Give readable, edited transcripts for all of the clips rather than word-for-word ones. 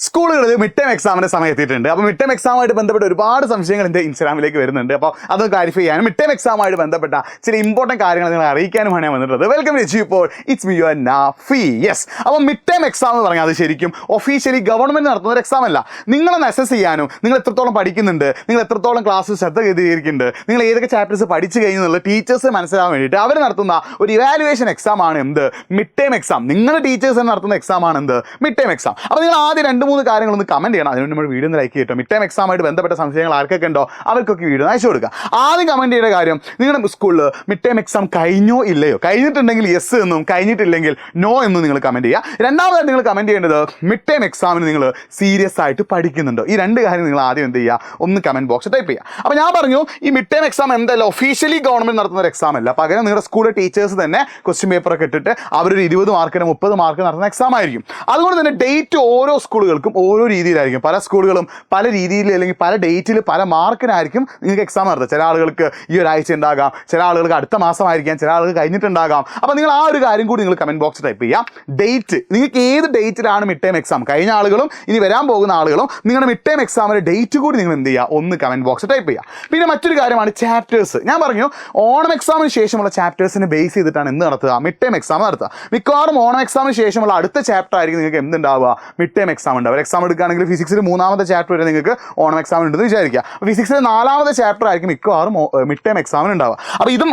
സ്കൂളുകളിൽ mid time എക്സാമിൻ്റെ സമയം എത്തിയിട്ടുണ്ട്. അപ്പോൾ മിഡ് ടൈം എക്സാമുമായിട്ട് ബന്ധപ്പെട്ട ഒരുപാട് സംശയങ്ങൾ എൻ്റെ ഇൻസ്റ്റാഗ്രാമിലേക്ക് വരുന്നുണ്ട്. അപ്പോൾ അത് ക്ലാരിഫൈ ചെയ്യാനും മിഡ് ടൈം എക്സാമുമായിട്ട് ബന്ധപ്പെട്ട ചില ഇമ്പോർട്ടൻറ്റ് കാര്യങ്ങൾ നിങ്ങൾ അറിയിക്കാനുമാണ് ഞാൻ വന്നിട്ടുള്ളത്. വെൽക്കം ടു ഇപ്പോൾ it's me your Nafi. Yes, അപ്പോൾ മിഡ് ടൈം എക്സാം എന്ന് പറഞ്ഞാൽ അത് ശരിക്കും ഒഫീഷ്യലി ഗവൺമെൻറ് നടത്തുന്ന ഒരു എക്സാം അല്ല. നിങ്ങളൊന്ന് അസസ് ചെയ്യാനും നിങ്ങൾ എത്രത്തോളം പഠിക്കുന്നുണ്ട്, നിങ്ങൾ എത്രത്തോളം ക്ലാസ് ശ്രദ്ധ കേന്ദ്രീകരിക്കുന്നുണ്ട്, നിങ്ങൾ ഏതൊക്കെ ചാപ്റ്റേഴ്സ് പഠിച്ചു കഴിഞ്ഞു എന്നുള്ള ടീച്ചേഴ്സ് മനസ്സിലാവാൻ വേണ്ടിയിട്ട് അവർ നടത്തുന്ന ഒരു ഇവാലുവേഷൻ എക്സാം ആണ് എന്ത് മിഡ് ടൈം എക്സാം. നിങ്ങളുടെ ടീച്ചേഴ്സ് നടത്തുന്ന എക്സാം ആണ് എന്ത് മിഡ് ടൈം എക്സാം. അപ്പോൾ നിങ്ങൾ ആദ്യം 2-3 കാര്യങ്ങളൊന്ന് കമൻറ്റ് ചെയ്യണം. അതിനുവേണ്ടി നമ്മൾ വീഡിയോ ഒന്ന് ലൈക്ക് ചെയ്യട്ടോ. മിഡ് ടൈം എക്സാമായിട്ട് ബന്ധപ്പെട്ട സംശയങ്ങൾ ആർക്കൊക്കെ ഉണ്ടോ അവർക്കൊക്കെ വീഡിയോ അയച്ചു കൊടുക്കുക. ആദ്യം കമൻറ്റ് ചെയ്യുന്ന കാര്യം, നിങ്ങളുടെ സ്കൂളിൽ മിഡ് ടൈം എക്സാം കഴിഞ്ഞോ ഇല്ലയോ, കഴിഞ്ഞിട്ടുണ്ടെങ്കിൽ യെസ് എന്നും കഴിഞ്ഞിട്ടില്ലെങ്കിൽ നോ എന്നും നിങ്ങൾ കമൻറ്റ് ചെയ്യുക. രണ്ടാമതായിട്ട് നിങ്ങൾ കമൻറ്റ് ചെയ്യേണ്ടത് മിഡ് ടൈം എക്സാമിന് നിങ്ങൾ സീരിയസ് ആയിട്ട് പഠിക്കുന്നുണ്ടോ. ഈ 2 കാര്യം നിങ്ങൾ ആദ്യം എന്ത് ചെയ്യുക, ഒന്ന് കമൻറ്റ് ബോക്സ് ടൈപ്പ് ചെയ്യുക. അപ്പോൾ ഞാൻ പറഞ്ഞു, ഈ മിഡ് ടൈം എക്സാം എന്തല്ല ഒഫീഷ്യലി ഗവൺമെൻറ് നടത്തുന്ന ഒരു എക്സാം അല്ല. പകരം നിങ്ങളുടെ സ്കൂളിലെ ടീച്ചേഴ്സ് തന്നെ ക്വസ്റ്റ്യൻ പേപ്പറൊക്കെ ഇട്ടിട്ട് അവരൊരു 20 മാർക്കിന് 30 മാർക്ക് നടത്തുന്ന എക്സാം ആയിരിക്കും. അതുകൊണ്ട് തന്നെ ഡേറ്റ് ഓരോ സ്കൂളുകൾക്കും ഓരോ രീതിയിലായിരിക്കും. പല സ്കൂളുകളും പല രീതിയിൽ അല്ലെങ്കിൽ പല ഡേറ്റിൽ പല മാർക്കിനായിരിക്കും നിങ്ങൾക്ക് എക്സാം നടത്തുക. ചില ആളുകൾക്ക് ഈ ഒരാഴ്ച ഉണ്ടാകാം, ചില ആളുകൾക്ക് അടുത്ത മാസമായിരിക്കാം, ചില ആളുകൾ കഴിഞ്ഞിട്ടുണ്ടാകാം. അപ്പോൾ നിങ്ങൾ ആ ഒരു കാര്യം കൂടി നിങ്ങൾ കമൻറ്റ് ബോക്സ് ടൈപ്പ് ചെയ്യാം. ഡേറ്റ്, നിങ്ങൾക്ക് ഏത് ഡേറ്റിലാണ് മിഡ് ടൈം എക്സാം, കഴിഞ്ഞ ആളുകളും ഇനി വരാൻ പോകുന്ന ആളുകളും നിങ്ങളുടെ മിഡ് ടൈം എക്സാമിൻ്റെ ഡേറ്റ് കൂടി നിങ്ങൾ എന്ത് ചെയ്യുക, ഒന്ന് കമൻറ്റ് ബോക്സ് ടൈപ്പ് ചെയ്യുക. പിന്നെ മറ്റൊരു കാര്യമാണ് ചാപ്റ്റേഴ്സ്. ഞാൻ പറഞ്ഞു, ഓണം എക്സാമിന് ശേഷമുള്ള ചാപ്റ്റേഴ്സിനെ ബേസ് ചെയ്തിട്ടാണ് എന്ത് നടത്തുക, മിഡ് ടൈം എക്സാം നടത്തുക. മിക്കവാറും ഓണം എക്സാമിന് ശേഷമുള്ള അടുത്ത ചാപ്റ്റർ ആയിരിക്കും നിങ്ങൾക്ക് എന്തുണ്ടാവുക, മിഡ് ടൈം എക്സാം ഉണ്ടാവുക. എക്സാം എടുക്കുകയാണെങ്കിൽ ഫിസിക്സിൽ 3ാമത്തെ ചാപ്റ്റർ വരെ നിങ്ങൾക്ക് ഓണം എക്സാമിന് ഉണ്ടെന്ന് വിചാരിക്കുക. ഫിസിക്സിൽ 4ാമത്തെ ചാപ്റ്റർ ആയിരിക്കും മിക്കവാറും മിഡ് ടൈം എക്സാമിന് ഉണ്ടാവുക. അപ്പോൾ ഇതും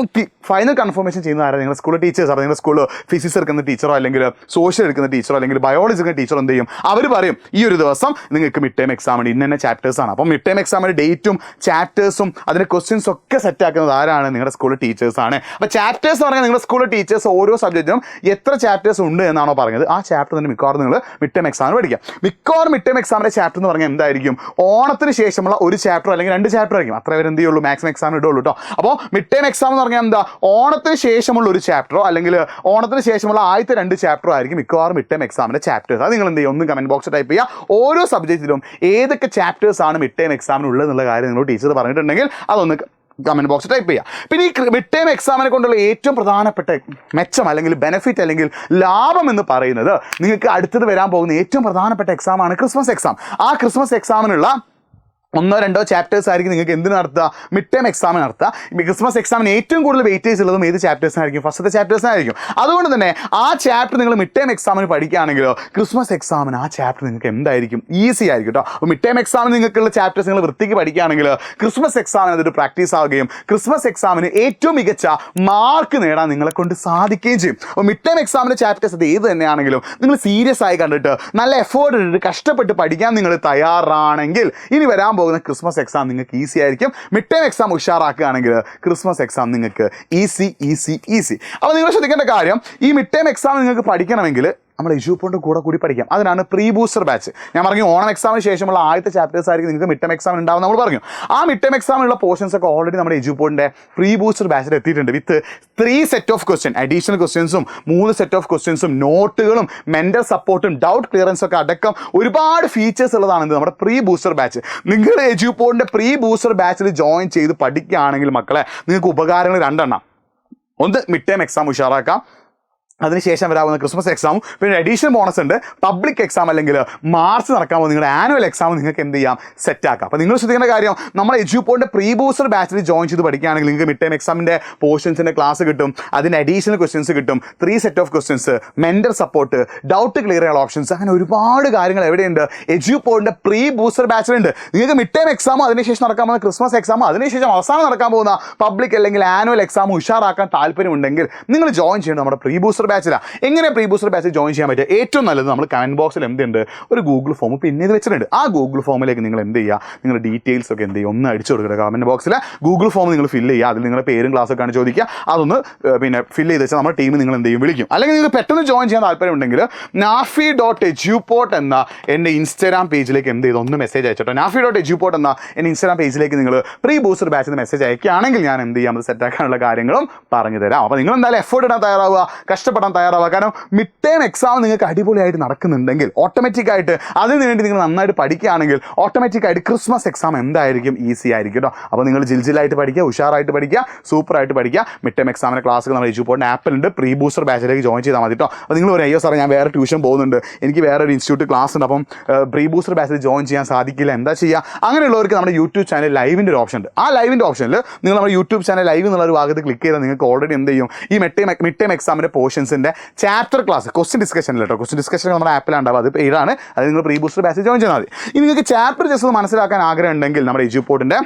ഫൈനൽ കൺഫർമേഷൻ ചെയ്യുന്ന ആരാണ്, നിങ്ങളുടെ സ്കൂളിലെ ടീച്ചേഴ്സ്. അപ്പോൾ നിങ്ങളുടെ സ്കൂളിൽ ഫിസിക്സ് എടുക്കുന്ന ടീച്ചറോ അല്ലെങ്കിൽ സോഷ്യൽ എടുക്കുന്ന ടീച്ചറോ അല്ലെങ്കിൽ ബയോളജി എടുക്കുന്ന ടീച്ചറോ എന്ത് ചെയ്യും, അവർ പറയും ഈ ഒരു ദിവസം നിങ്ങൾക്ക് മിഡ് ടൈം എക്സാം ഉണ്ട്, ഇന്ന ചാപ്റ്റേഴ്സാണ്. അപ്പോൾ മിഡ് ടൈം എക്സാമിൻ്റെ ഡേറ്റും ചാപ്റ്റേഴ്സും അതിൻ്റെ ക്വസ്റ്റ്യൻസും ഒക്കെ സെറ്റ് ആക്കുന്നത് ആരാണ്, നിങ്ങളുടെ സ്കൂളിലെ ടീച്ചേഴ്സാണ്. അപ്പോൾ ചാപ്റ്റേഴ്സ് പറഞ്ഞാൽ നിങ്ങളുടെ സ്കൂളിലെ ടീച്ചേഴ്സ് ഓരോ സബ്ജക്റ്റിനും എത്ര ചാപ്റ്റേഴ്സ് ഉണ്ട് എന്നാണോ പറഞ്ഞത്, ആ ചാപ്റ്റർ തന്നെ മിക്കവാറും നിങ്ങൾ മിഡ് ടൈം എക്സാമിന് പഠിക്കുക. മിക്കവാറും മിഡ് ടൈം എക്സാമിൻ്റെ ചാപ്റ്റർ എന്ന് പറഞ്ഞാൽ എന്തായിരിക്കും, ഓണത്തിന് ശേഷമുള്ള ഒരു ചാപ്റ്റർ അല്ലെങ്കിൽ 2 ചാപ്റ്റർ ആയിരിക്കും. അത്ര വരെ എന്ത് ചെയ്യുള്ളൂ, മാക്സിമം എക്സാമിന് ഇടുള്ളൂ കേട്ടോ. അപ്പോൾ മിഡ് ടൈം എക്സാം എന്ന് പറഞ്ഞാൽ എന്താ, ഓണത്തിന് ശേഷമുള്ള ഒരു ചാപ്റ്ററോ അല്ലെങ്കിൽ ഓണത്തിന് ശേഷമുള്ള ആദ്യത്തെ 2 ചാപ്റ്ററോ ആയിരിക്കും മിക്കവാറും മിഡ് ടൈം എക്സാമിൻ്റെ ചാപ്റ്റേഴ്സ്. അത് നിങ്ങൾ എന്ത് ചെയ്യും, ഒന്ന് കമൻറ്റ് ബോക്സ് ടൈപ്പ് ചെയ്യുക. ഓരോ സബ്ജക്റ്റിലും ഏതൊക്കെ ചാപ്റ്റേഴ്സ് ആണ് മിഡ് ടൈം എക്സാമിന് ഉള്ളത് എന്നുള്ള കാര്യം നിങ്ങൾ ടീച്ചർ പറഞ്ഞിട്ടുണ്ടെങ്കിൽ അതൊന്ന് കമൻറ്റ് ബോക്സ് ടൈപ്പ് ചെയ്യുക. പിന്നെ ഈ മിഡ് ടൈം എക്സാമിനെ കൊണ്ടുള്ള ഏറ്റവും പ്രധാനപ്പെട്ട മെച്ചം അല്ലെങ്കിൽ ബെനിഫിറ്റ് അല്ലെങ്കിൽ ലാഭം എന്ന് പറയുന്നത്, നിങ്ങൾക്ക് അടുത്തത് വരാൻ പോകുന്ന ഏറ്റവും പ്രധാനപ്പെട്ട എക്സാമാണ് ക്രിസ്മസ് എക്സാം. ആ ക്രിസ്മസ് എക്സാമിനുള്ള 1-2 ചാപ്റ്റേഴ്സ് ആയിരിക്കും നിങ്ങൾക്ക് എന്തിനു നടത്തുക, മിഡ് ടൈം എക്സാമിന് നടത്തുക. ക്രിസ്മസ് എക്സാമിന് ഏറ്റവും കൂടുതൽ വെയിറ്റേജ് ഉള്ളതും ഏത് ചാപ്റ്റേഴ്സിനായിരിക്കും, ഫസ്റ്റത്തെ ചാപ്റ്റേഴ്സിനായിരിക്കും. അതുകൊണ്ട് തന്നെ ആ ചാപ്റ്റർ നിങ്ങൾ മിഡ് ടൈം എക്സാമിന് പഠിക്കുകയാണെങ്കിലോ ക്രിസ്മസ് എക്സാമിന് ആ ചാപ്റ്റർ നിങ്ങൾക്ക് എന്തായിരിക്കും, ഈസി ആയിരിക്കും കേട്ടോ. അപ്പോൾ മിഡ് ടൈം എക്സാമിന് നിങ്ങൾക്കുള്ള ചാപ്റ്റേഴ്സ് നിങ്ങൾ വൃത്തിക്ക് പഠിക്കുകയാണെങ്കിൽ ക്രിസ്മസ് എക്സാമിന് അതൊരു പ്രാക്ടീസ് ആവുകയും ക്രിസ്മസ് എക്സാമിന് ഏറ്റവും മികച്ച മാർക്ക് നേടാൻ നിങ്ങളെ കൊണ്ട് സാധിക്കുകയും ചെയ്യും. അപ്പോൾ മിഡ് ടൈം എക്സാമിൻ്റെ ചാപ്റ്റേഴ്സ് അത് ഏത് തന്നെയാണെങ്കിലും നിങ്ങൾ സീരിയസ് ആയി കണ്ടിട്ട് നല്ല എഫേർട്ട് ഇട്ടിട്ട് കഷ്ടപ്പെട്ട് പഠിക്കാൻ നിങ്ങൾ തയ്യാറാണെങ്കിൽ ഇനി വരാൻ പോകുന്ന ക്രിസ്മസ് എക്സാം നിങ്ങൾക്ക് ഈസി ആയിരിക്കും. മിഡ് ടൈം എക്സാം ഉഷാറാക്കുകയാണെങ്കിൽ ക്രിസ്മസ് എക്സാം നിങ്ങൾക്ക് ഈസി. അപ്പോൾ നിങ്ങൾ ശ്രദ്ധിക്കേണ്ട കാര്യം, ഈ മിഡ് ടൈം എക്സാം നിങ്ങൾക്ക് പഠിക്കണമെങ്കിൽ നമ്മൾ എജ്യൂപോണിൻ്റെ കൂടി പഠിക്കാം. അതിനാണ് പ്രീ ബൂസ്റ്റർ ബാച്ച്. ഞാൻ പറഞ്ഞു, ഓണം എക്സാമിന് ശേഷമുള്ള ആദ്യത്തെ ചാപ്റ്റേഴ്സ് ആയിരിക്കും നിങ്ങൾക്ക് മിഡ് ടൈം എക്സാം ഉണ്ടാവും നമ്മൾ പറഞ്ഞു. ആ മിഡ് ടൈം എക്സാമിനുള്ള പോർഷൻസ് ഒക്കെ ഓൾറെഡി നമ്മുടെ എജ്യൂപോണിൻ്റെ പ്രീ ബൂസ്റ്റർ ബാച്ചിൽ എത്തിയിട്ടുണ്ട്. വിത്ത് 3 സെറ്റ് ഓഫ് ക്വസ്റ്റ്യൻ, അഡീഷണൽ ക്വസ്റ്റ്യൻസും 3 സെറ്റ് ഓഫ് ക്വസ്റ്റ്യൻസും നോട്ടുകളും മെൻ്റൽ സപ്പോർട്ടും ഡൗട്ട് ക്ലിയറൻസും ഒക്കെ അടക്കം ഒരുപാട് ഫീച്ചേഴ്സ് ഉള്ളതാണ് നമ്മുടെ പ്രീ ബൂസ്റ്റർ ബാച്ച്. നിങ്ങൾ എജ്യൂപോണിൻ്റെ പ്രീ ബൂസ്റ്റർ ബാച്ചിൽ ജോയിൻ ചെയ്ത് പഠിക്കുകയാണെങ്കിൽ മക്കളെ നിങ്ങൾക്ക് ഉപകാരങ്ങൾ 2 എണ്ണം. ഒന്ന്, മിഡ് ടൈം എക്സാം ഉഷാറാക്കാം, അതിനുശേഷം വരാവുന്ന ക്രിസ്മസ് എക്സാമും പിന്നെ അഡീഷണൽ ബോണസ് ഉണ്ട്. പബ്ലിക് എക്സാം അല്ലെങ്കിൽ മാർച്ച് നടക്കാൻ പോകുന്ന നിങ്ങളുടെ ആനുവൽ എക്സാം നിങ്ങൾക്ക് എന്ത് ചെയ്യാം, സെറ്റ് ആക്കാം. അപ്പോൾ നിങ്ങൾ ശ്രദ്ധിക്കേണ്ട കാര്യം, നമ്മൾ എജ്യൂപോണിൻ്റെ പ്രീ ബൂസ്റ്റർ ബാച്ചിൽ ജോയിൻ ചെയ്ത് പഠിക്കുകയാണെങ്കിൽ നിങ്ങൾക്ക് മിഡ് ടൈം എക്സാമിൻ്റെ പോർഷൻസിൻ്റെ ക്ലാസ് കിട്ടും, അതിൻ്റെ അഡീഷണൽ ക്വസ്റ്റ്യൻസ് കിട്ടും, 3 set of questions, mental support, doubt clear ചെയ്യാനുള്ള ഓപ്ഷൻസ്, അങ്ങനെ ഒരുപാട് കാര്യങ്ങൾ എവിടെയുണ്ട്, എജ്യൂപോണിൻ്റെ പ്രീ ബൂസ്റ്റർ ബാച്ചിലുണ്ട്. നിങ്ങൾക്ക് മിഡ് ടൈം എക്സാമോ അതിനുശേഷം നടക്കാൻ പോകുന്ന ക്രിസ്മസ് എക്സാമോ അതിനുശേഷം അവസാനം നടക്കാൻ പോകുന്ന പബ്ലിക് അല്ലെങ്കിൽ ആനുവൽ എക്സാമോ ഉഷാറാക്കാൻ താല്പര്യമുണ്ടെങ്കിൽ നിങ്ങൾ ജോയിൻ ചെയ്യേണ്ടത് നമ്മുടെ പ്രീ ബൂസ്റ്റർ ബാച്ചിലാണ്. എങ്ങനെ പ്രീ ബൂസ്റ്റർ ബാച്ചിൽ ജോയിൻ ചെയ്യാൻ പറ്റുക, ഏറ്റവും നല്ലത് നമ്മൾ കമൻറ്റ് ബോക്സിൽ എന്തുണ്ട്, ഒരു ഗൂഗിൾ ഫോം പിന്നെ ഇത് വെച്ചിട്ടുണ്ട്. ആ ഗൂഗിൾ ഫോമിലേക്ക് നിങ്ങൾ എന്ത് ചെയ്യുക, നിങ്ങളുടെ ഡീറ്റെയിൽസ് ഒക്കെ എന്ത് ചെയ്യുക, ഒന്ന് അടിച്ചു കൊടുക്കുക. കമൻറ്റ് ബോക്സിൽ ഗൂഗിൾ ഫോം നിങ്ങൾ ഫില്ല് ചെയ്യുക. അതിൽ നിങ്ങളുടെ പേരും ക്ലാസ്സൊക്കെയാണ് ചോദിക്കുക. അതൊന്ന് പിന്നെ ഫില്ല് ചെയ്ത് വെച്ചാൽ നമ്മുടെ ടീം നിങ്ങൾ എന്ത് ചെയ്യും, വിളിക്കും. അല്ലെങ്കിൽ നിങ്ങൾക്ക് പെട്ടെന്ന് ജോയിൻ ചെയ്യാൻ താല്പര്യമുണ്ടെങ്കിൽ nafi.eduport എന്ന എൻ്റെ ഇൻസ്റ്റാഗ്രാം പേജിലേക്ക് എന്ത് ചെയ്തു, ഒന്ന് മെസ്സേജ് അയച്ചോട്ടോ. nafi.eduport എന്ന എൻ്റെ ഇൻസ്റ്റാഗ്രാം പേജിലേക്ക് നിങ്ങൾ പ്രീ ബൂസ്റ്റർ ബാച്ചിൽ മെസ്സേജ് അയക്കുകയാണെങ്കിൽ ഞാൻ എന്ത് ചെയ്യാം, അത് സെറ്റാക്കാനുള്ള കാര്യങ്ങളും പറഞ്ഞു തരാം. അപ്പോൾ നിങ്ങൾ എന്തായാലും എഫേർട്ട് ഇടാൻ തയ്യാറാവുക, കഷ്ടപ്പെട്ട് രക്ഷപ്പെടാൻ തയ്യാറാവുക. കാരണം മിഡ് ടേം എക്സാം നിങ്ങൾക്ക് അടിപൊളിയായിട്ട് നടക്കുന്നുണ്ടെങ്കിൽ ഓട്ടോമാറ്റിക്കായിട്ട് അതിന് വേണ്ടി നിങ്ങൾ നന്നായിട്ട് പഠിക്കുകയാണെങ്കിൽ ഓട്ടോമാറ്റിക്കായിട്ട് ക്രിസ്മസ് എക്സാം എന്തായിരിക്കും ഈസി ആയിരിക്കും കേട്ടോ. അപ്പോൾ നിങ്ങൾ ജിൽജിലായിട്ട് പഠിക്കുക, ഉഷാറായിട്ട് പഠിക്കുക, സൂപ്പറായിട്ട് പഠിക്കുക. മിഡ് ടേം എക്സാമിൻ്റെ ക്ലാസ്സുകൾ നമ്മൾ എജ്യൂപോർട്ടിൻ്റെ ആപ്പിലുണ്ട്. പ്രീ ബൂസ്റ്റർ ബാച്ചിലേക്ക് ജോയിൻ ചെയ്താൽ മതി കേട്ടോ. അപ്പോൾ നിങ്ങൾ പറയും അയ്യോ സാറേ ഞാൻ വേറെ ട്യൂഷൻ പോകുന്നുണ്ട്, എനിക്ക് വേറെ ഒരു ഇൻസ്റ്റിറ്റ്യൂട്ട് ക്ലാസ് ഉണ്ട്, അപ്പം പ്രീ ബൂസ്റ്റർ ബാച്ചിൽ ജോയിൻ ചെയ്യാൻ സാധിക്കില്ല, എന്താ ചെയ്യുക? അങ്ങനെയുള്ളവർക്ക് നമ്മുടെ യൂട്യൂബ് ചാനൽ ലൈവിൻ്റെ ഒരു ഓപ്ഷൻ ഉണ്ട്. ആ ലൈവിൻ്റെ ഓപ്ഷനിൽ നിങ്ങൾ നമ്മുടെ യൂട്യൂബ് ചാനൽ ലൈവ് എന്നുള്ള ഒരു ഭാഗത്ത് ക്ലിക്ക് ചെയ്താൽ നിങ്ങൾക്ക് ഓൾറെഡി എന്ത് ചെയ്യും, ഈ മിഡ് ടേം എക്സാമിൻ്റെ പോർഷൻസിൻ്റെ ചാപ്റ്റർ ക്ലാസ് ക്വസ്റ്റ്യൻ ഡിസ്കഷനിൽ കേട്ടോ. ക്വസ്റ്റ്യൻ ഡിസ്കഷൻ നമ്മുടെ ആപ്പിലുണ്ടാവും, അത് പെയ്ഡാണ്. അത് നിങ്ങൾ പ്രീ ബൂസ്റ്റർ ബാച്ചിൽ ജോയിൻ ചെയ്താൽ മതി. ഇനി നിങ്ങൾക്ക് ചാപ്റ്റർ ജസ്റ്റ് ഒന്ന് മനസ്സിലാക്കാൻ ആഗ്രഹം ഉണ്ടെങ്കിൽ നമ്മുടെ എജ്യൂപോർട്ടിൻ്റെ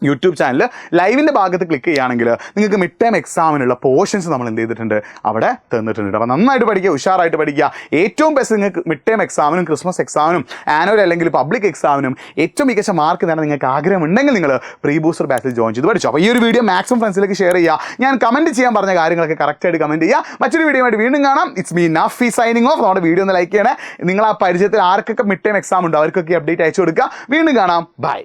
യൂട്യൂബ് ചാനൽ ലൈവിൻ്റെ ഭാഗത്ത് ക്ലിക്ക് ചെയ്യുകയാണെങ്കിൽ നിങ്ങൾക്ക് മിഡ് ടേം എക്സാമിനുള്ള പോർഷൻസ് നമ്മൾ എന്ത് ചെയ്തിട്ടുണ്ട്, അവിടെ തന്നിട്ടുണ്ട്. അപ്പോൾ നന്നായിട്ട് പഠിക്കുക, ഉഷാറായിട്ട് പഠിക്കുക. ഏറ്റവും ബെസ്റ്റ് നിങ്ങൾക്ക് മിഡ് ടേം എക്സാമിനും ക്രിസ്മസ് എക്സാമിനും ആനുവൽ അല്ലെങ്കിൽ പബ്ലിക് എക്സാമിനും ഏറ്റവും മികച്ച മാർക്ക് നേടാൻ നിങ്ങൾക്ക് ആഗ്രഹമുണ്ടെങ്കിൽ നിങ്ങൾ പ്രീ ബൂസ്റ്റർ ബാച്ചിൽ ജോയിൻ ചെയ്ത് പഠിച്ചു. അപ്പോൾ ഈ ഒരു വീഡിയോ മാക്സിമം ഫ്രണ്ട്സിലേക്ക് ഷെയർ ചെയ്യുക. ഞാൻ കമൻറ്റ് ചെയ്യാൻ പറഞ്ഞ കാര്യങ്ങളൊക്കെ കറക്റ്റായിട്ട് കമൻറ്റ് ചെയ്യുക. മറ്റൊരു വീഡിയോ ആയിട്ട് വീണ്ടും കാണാം. It's me Nafi signing off. നമ്മുടെ വീഡിയോ ഒന്ന് ലൈക്ക് ചെയ്യണേ. നിങ്ങൾ ആ പരിചയത്തിൽ ആർക്കൊക്കെ മിഡ് ടേം എക്സാം ഉണ്ടോ അവർക്കൊക്കെ അപ്ഡേറ്റ് അയച്ചു കൊടുക്കുക. വീണ്ടും കാണാം. ബൈ.